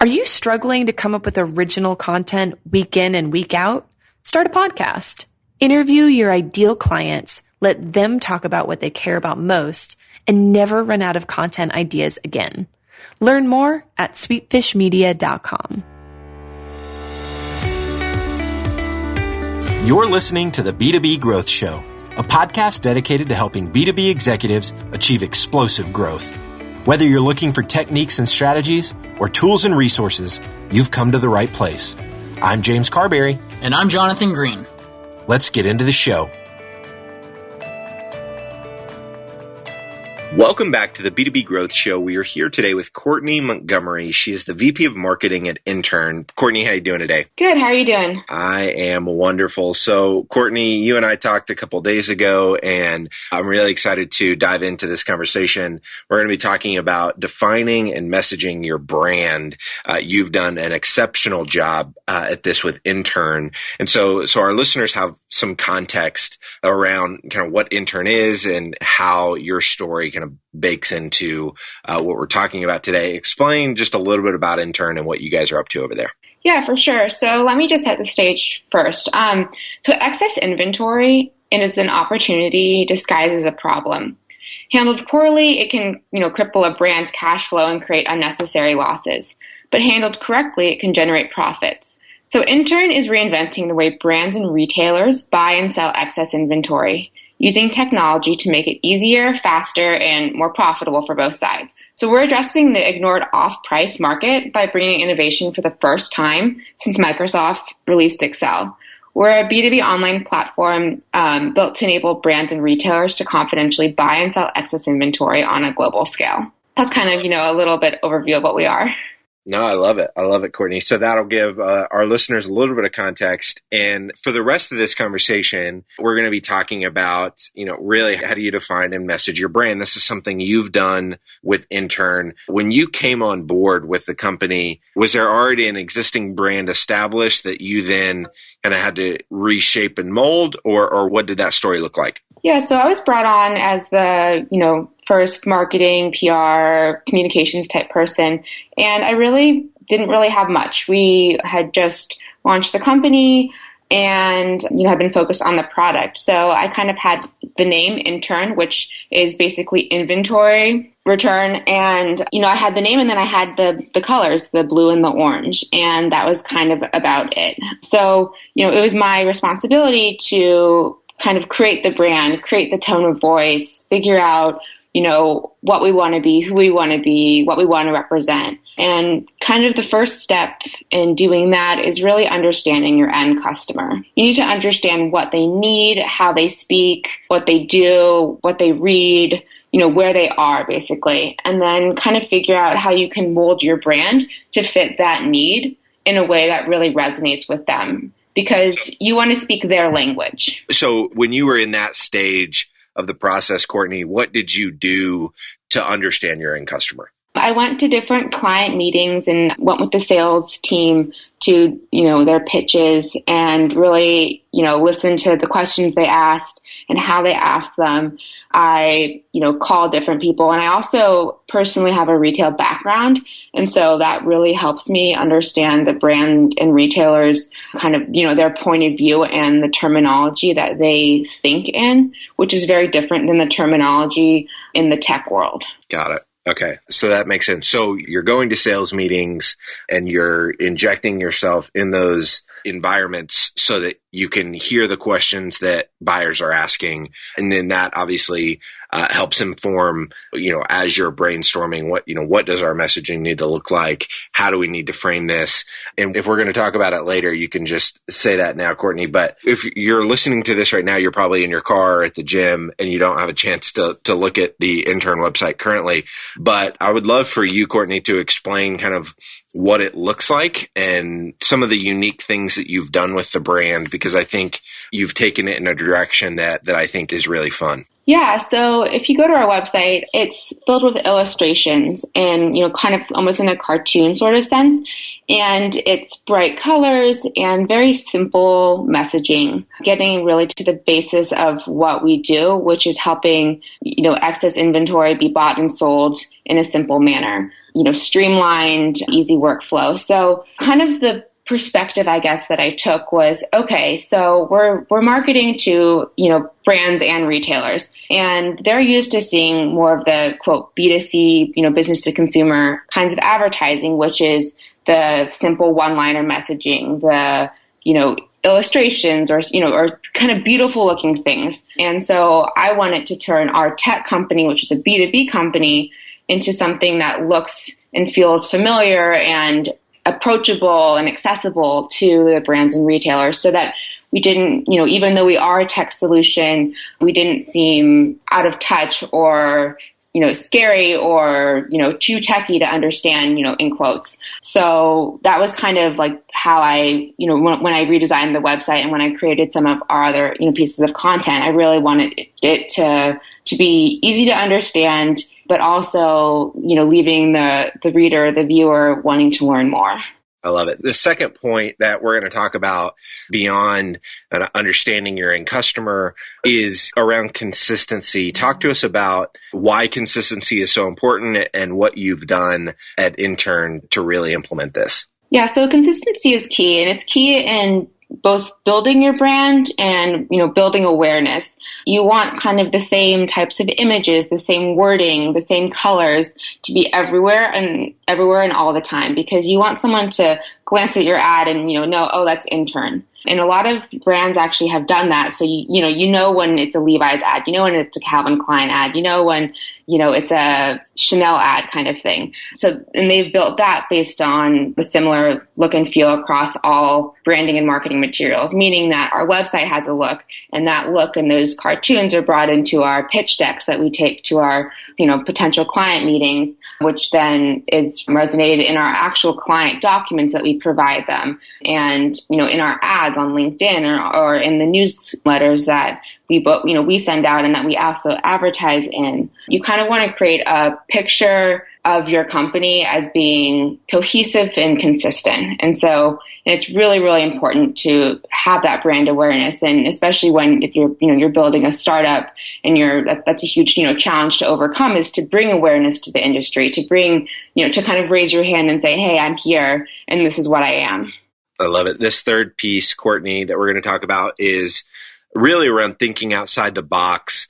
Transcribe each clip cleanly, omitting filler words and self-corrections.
Are you struggling to come up with original content week in and week out? Start a podcast. Interview your ideal clients, let them talk about what they care about most, and never run out of content ideas again. Learn more at sweetfishmedia.com. You're listening to the B2B Growth Show, a podcast dedicated to helping B2B executives achieve explosive growth. Whether you're looking for techniques and strategies or tools and resources, you've come to the right place. I'm James Carberry. And I'm Jonathan Green. Let's get into the show. Welcome back to the B2B Growth Show. We are here today with Courtney Montgomery. She is the VP of Marketing at INTURN. Courtney, how are you doing today? Good. How are you doing? I am wonderful. So, Courtney, you and I talked a couple days ago, and I'm really excited to dive into this conversation. We're going to be talking about defining and messaging your brand. You've done an exceptional job at this with INTURN. And so our listeners have some context around kind of what INTURN is and how your story kind of bakes into what we're talking about today. Explain just a little bit about INTURN and what you guys are up to over there. Yeah, for sure. So let me just set the stage first. So excess inventory is an opportunity disguised as a problem. Handled poorly, it can, cripple a brand's cash flow and create unnecessary losses. But handled correctly, it can generate profits. So INTURN is reinventing the way brands and retailers buy and sell excess inventory, using technology to make it easier, faster, and more profitable for both sides. So we're addressing the ignored off-price market by bringing innovation for the first time since Microsoft released Excel. We're a B2B online platform built to enable brands and retailers to confidentially buy and sell excess inventory on a global scale. That's kind of, a little bit overview of what we are. No, I love it. I love it, Courtney. So that'll give our listeners a little bit of context. And for the rest of this conversation, we're going to be talking about, really how do you define and message your brand? This is something you've done with INTURN. When you came on board with the company, was there already an existing brand established that you then kind of had to reshape and mold, or what did that story look like? Yeah, so I was brought on as the, first marketing, PR, communications type person, and I really didn't really have much. We had just launched the company and, had been focused on the product. So I kind of had the name INTURN, which is basically inventory return. And, I had the name and then I had the colors, the blue and the orange. And that was kind of about it. So, it was my responsibility to kind of create the brand, create the tone of voice, figure out, what we want to be, who we want to be, what we want to represent. And kind of the first step in doing that is really understanding your end customer. You need to understand what they need, how they speak, what they do, what they read, where they are basically, and then kind of figure out how you can mold your brand to fit that need in a way that really resonates with them, because you want to speak their language. So when you were in that stage of the process, Courtney, what did you do to understand your end customer? I went to different client meetings and went with the sales team to, their pitches and really, listened to the questions they asked and how they asked them. I, called different people, and I also personally have a retail background. And so that really helps me understand the brand and retailers kind of, their point of view and the terminology that they think in, which is very different than the terminology in the tech world. Got it. Okay. So that makes sense. So you're going to sales meetings and you're injecting yourself in those environments so that you can hear the questions that buyers are asking. And then that obviously helps inform, as you're brainstorming, what does our messaging need to look like? How do we need to frame this? And if we're going to talk about it later, you can just say that now, Courtney. But if you're listening to this right now, you're probably in your car or at the gym and you don't have a chance to look at the INTURN website currently. But I would love for you, Courtney, to explain kind of what it looks like and some of the unique things that you've done with the brand, because I think you've taken it in a direction that I think is really fun. Yeah, so if you go to our website, it's filled with illustrations and, kind of almost in a cartoon sort of sense. And it's bright colors and very simple messaging, getting really to the basis of what we do, which is helping, excess inventory be bought and sold in a simple manner. streamlined, easy workflow. So kind of the perspective, I guess, that I took was, okay, so we're marketing to, brands and retailers, and they're used to seeing more of the quote B2C, business to consumer kinds of advertising, which is the simple one-liner messaging, the, illustrations or kind of beautiful looking things. And so I wanted to turn our tech company, which is a B2B company, into something that looks and feels familiar and approachable and accessible to the brands and retailers, so that we didn't, even though we are a tech solution, we didn't seem out of touch or, scary or, too techy to understand, in quotes. So that was kind of like how I, when I redesigned the website and when I created some of our other, pieces of content, I really wanted it to be easy to understand, but also, leaving the reader, the viewer wanting to learn more. I love it. The second point that we're going to talk about beyond understanding your end customer is around consistency. Talk to us about why consistency is so important and what you've done at INTURN to really implement this. Yeah, so consistency is key, and it's key in both building your brand and, building awareness. You want kind of the same types of images, the same wording, the same colors to be everywhere and all the time, because you want someone to glance at your ad and, know, oh, that's INTURN. And a lot of brands actually have done that. So, you know when it's a Levi's ad, when it's a Calvin Klein ad, when, it's a Chanel ad kind of thing. So, and they've built that based on the similar look and feel across all branding and marketing materials, meaning that our website has a look, and that look and those cartoons are brought into our pitch decks that we take to our, potential client meetings, which then is resonated in our actual client documents that we provide them. And, in our ads on LinkedIn or in the newsletters that we send out and that we also advertise in. You kind of want to create a picture of your company as being cohesive and consistent. And so it's really, really important to have that brand awareness. And especially if you're building a startup and that's a huge, challenge to overcome, is to bring awareness to the industry, to bring, to kind of raise your hand and say, hey, I'm here and this is what I am. I love it. This third piece, Courtney, that we're going to talk about is really around thinking outside the box.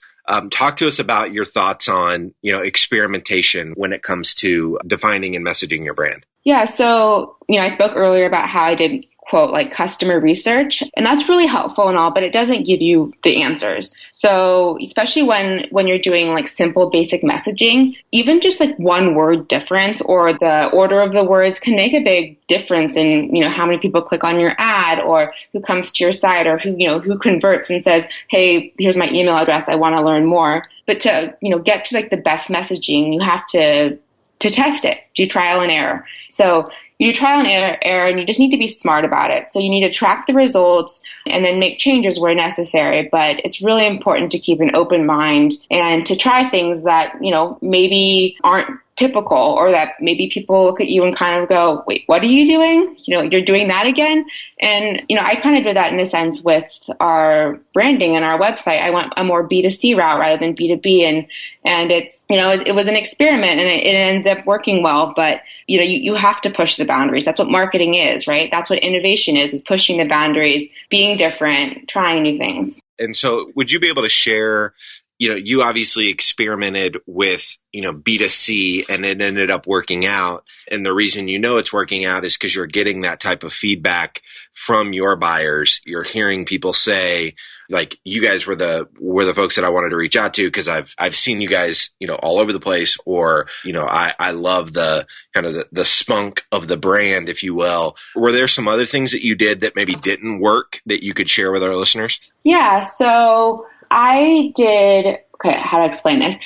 Talk to us about your thoughts on, experimentation when it comes to defining and messaging your brand. Yeah. So, I spoke earlier about how I did, quote, like customer research, and that's really helpful and all, but it doesn't give you the answers. So especially when you're doing like simple basic messaging, even just like one word difference or the order of the words can make a big difference in, how many people click on your ad or who comes to your site or who converts and says, hey, here's my email address, I want to learn more. But to, get to like the best messaging, you have to test it, do trial and error. So you do trial and error, and you just need to be smart about it. So you need to track the results and then make changes where necessary. But it's really important to keep an open mind and to try things that, maybe aren't typical, or that maybe people look at you and kind of go, wait, what are you doing? You're doing that again. And, I kind of did that in a sense with our branding and our website. I went a more B2C route rather than B2B. And it's, it was an experiment and it ends up working well, but you have to push the boundaries. That's what marketing is, right? That's what innovation is pushing the boundaries, being different, trying new things. And so would you be able to share, you obviously experimented with, B2C and it ended up working out. And the reason it's working out is because you're getting that type of feedback from your buyers. You're hearing people say, like, you guys were the folks that I wanted to reach out to because I've seen you guys, all over the place, or, I love the kind of the spunk of the brand, if you will. Were there some other things that you did that maybe didn't work that you could share with our listeners? Yeah. So I did, how to explain this?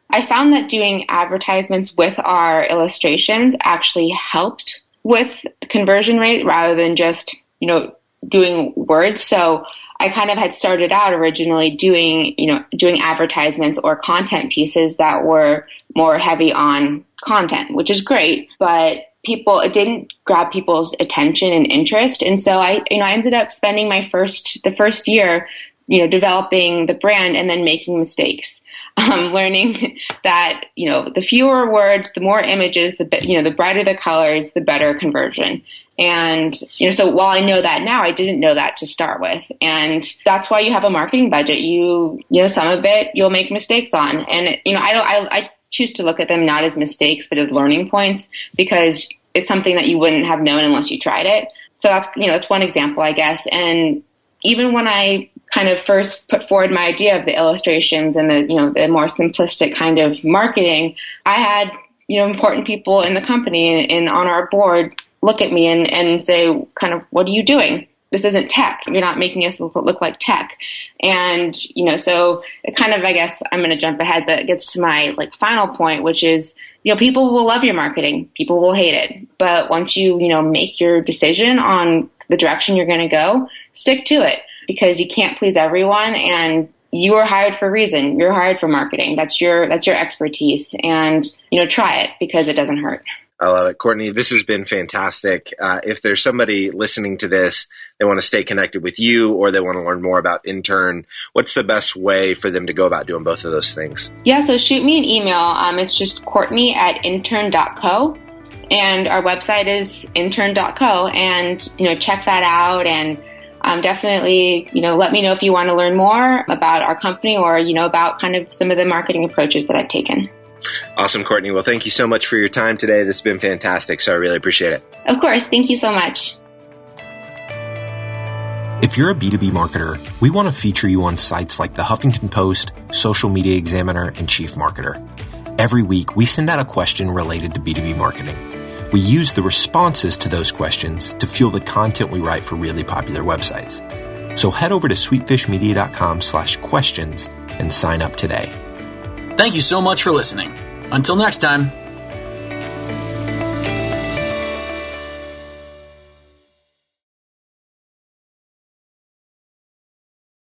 I found that doing advertisements with our illustrations actually helped with the conversion rate rather than just, doing words. So I kind of had started out originally doing advertisements or content pieces that were more heavy on content, which is great, but it didn't grab people's attention and interest. And so I ended up spending the first year, developing the brand and then making mistakes. learning that, the fewer words, the more images, the brighter the colors, the better conversion. And, so while I know that now, I didn't know that to start with. And that's why you have a marketing budget. Some of it you'll make mistakes on. And, I choose to look at them not as mistakes, but as learning points, because it's something that you wouldn't have known unless you tried it. So that's one example, I guess. And even when I kind of first put forward my idea of the illustrations and the more simplistic kind of marketing, I had, important people in the company and on our board look at me and say, kind of, what are you doing? This isn't tech. You're not making us look like tech. And, so it kind of, I guess I'm going to jump ahead, but it gets to my final point, which is, people will love your marketing. People will hate it. But once you, make your decision on the direction you're going to go, stick to it, because you can't please everyone, and you are hired for a reason. You're hired for marketing. That's your expertise, and, try it, because it doesn't hurt. I love it. Courtney, this has been fantastic. If there's somebody listening to this, they want to stay connected with you or they want to learn more about INTURN, what's the best way for them to go about doing both of those things? Yeah, so shoot me an email. It's just Courtney@inturn.co. And our website is inturn.co. And, check that out. And definitely, let me know if you want to learn more about our company or, about kind of some of the marketing approaches that I've taken. Awesome, Courtney. Well, thank you so much for your time today. This has been fantastic, so I really appreciate it. Of course. Thank you so much. If you're a B2B marketer, we want to feature you on sites like the Huffington Post, Social Media Examiner, and Chief Marketer. Every week, we send out a question related to B2B marketing. We use the responses to those questions to fuel the content we write for really popular websites. So head over to sweetfishmedia.com/questions and sign up today. Thank you so much for listening. Until next time.